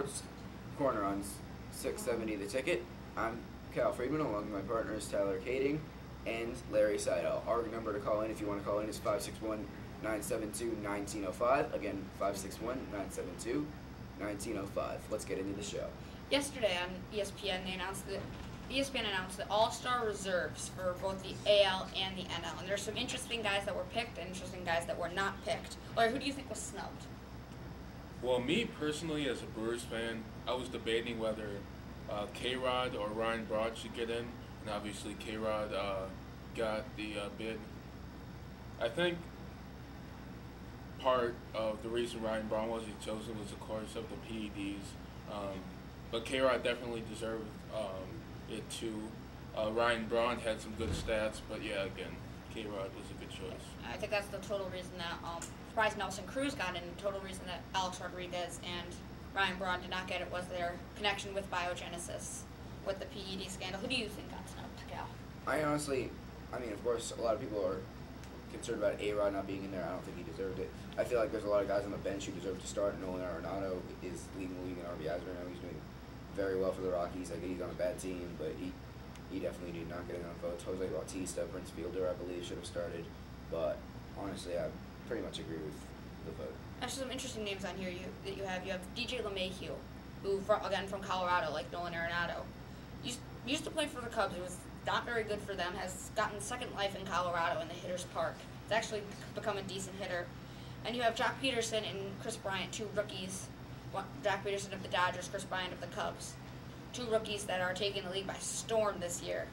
Sports Corner on 670 The Ticket. I'm Cal Friedman, along with my partners Tyler Kading and Larry Seidel. Our number to call in, if you want to call in, is 561-972-1905. Again, 561-972-1905. Let's get into the show. Yesterday on ESPN, ESPN announced the All-Star reserves for both the AL and the NL. And there's some interesting guys that were picked and interesting guys that were not picked. Larry, who do you think was snubbed? Well, me personally, as a Brewers fan, I was debating whether K-Rod or Ryan Braun should get in, and obviously K-Rod got the bid. I think part of the reason Ryan Braun wasn't chosen was, of course, of the PEDs, but K-Rod definitely deserved it too. Ryan Braun had some good stats, but yeah, again, K-Rod was a good choice. I think that's the total reason that surprised Nelson Cruz got in. The total reason that Alex Rodriguez and Ryan Braun did not get it was their connection with biogenesis, with the PED scandal. Who do you think got snubbed, Cal? Of course, a lot of people are concerned about A-Rod not being in there. I don't think he deserved it. I feel like there's a lot of guys on the bench who deserve to start. Nolan Arenado is leading the league in RBIs right now. He's doing very well for the Rockies. I think he's on a bad team, but he definitely did not get enough votes. Jose Bautista, Prince Fielder, I believe, should have started. But honestly, I pretty much agree with the vote. Actually, some interesting names on here that you have. You have DJ LeMahieu, who, again, from Colorado, like Nolan Arenado. Used to play for the Cubs. It was not very good for them. Has gotten second life in Colorado in the hitter's park. It's actually become a decent hitter. And you have Jock Peterson and Chris Bryant, two rookies. Jock Peterson of the Dodgers, Chris Bryant of the Cubs. Two rookies that are taking the league by storm this year,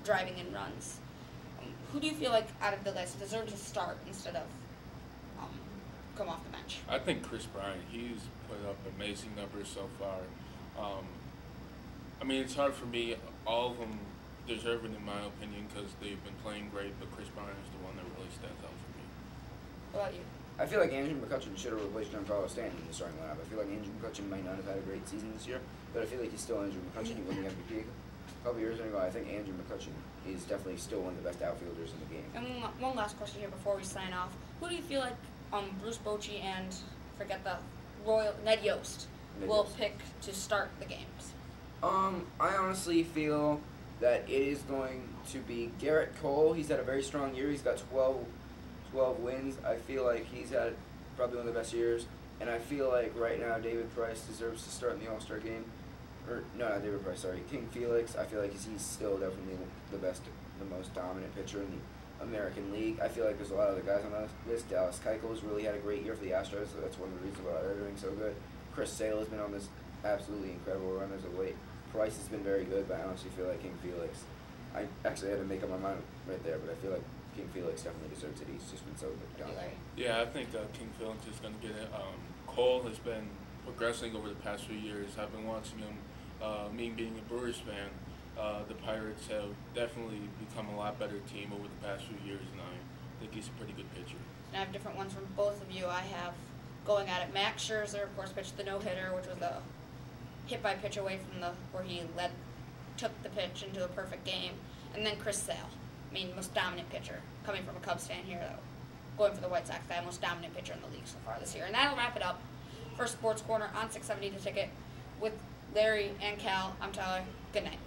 driving in runs. Who do you feel like out of the list deserves to start instead of come off the bench? I think Chris Bryant. He's put up amazing numbers so far. It's hard for me. All of them deserve it in my opinion because they've been playing great, but Chris Bryant is the one that really stands out for me. What about you? I feel like Andrew McCutchen should have replaced Giancarlo Stanton in the starting lineup. I feel like Andrew McCutchen might not have had a great season this year, but I feel like he's still Andrew McCutchen. He won the MVP a couple years ago. I think Andrew McCutchen is definitely still one of the best outfielders in the game. And one last question here before we sign off. Who do you feel like Bruce Bochy and, Ned Yost will pick to start the games? I honestly feel that it is going to be Garrett Cole. He's had a very strong year. He's got 12 wins. I feel like he's had probably one of the best years. And I feel like right now David Price deserves to start in the All-Star game. Not David Price, sorry. King Felix. I feel like he's still definitely the most dominant pitcher in the American League. I feel like there's a lot of other guys on the list. Dallas Keuchel's really had a great year for the Astros, so that's one of the reasons why they're doing so good. Chris Sale has been on this absolutely incredible run as of late. Price has been very good, but I honestly feel like King Felix. I actually had to make up my mind right there, but I feel like King Felix definitely deserves it. He's just been so dominant. Yeah, I think King Felix is going to get it. Cole has been progressing over the past few years. I've been watching him. Me being a Brewers fan, the Pirates have definitely become a lot better team over the past few years, and I think he's a pretty good pitcher. And I have different ones from both of you. I have going at it. Max Scherzer, of course, pitched the no-hitter, which was a hit by pitch away from where he took the pitch into a perfect game. And then Chris Sale, most dominant pitcher, coming from a Cubs fan here, though. Going for the White Sox, the most dominant pitcher in the league so far this year. And that'll wrap it up for Sports Corner on 670 The Ticket with Larry and Cal. I'm Tyler. Good night.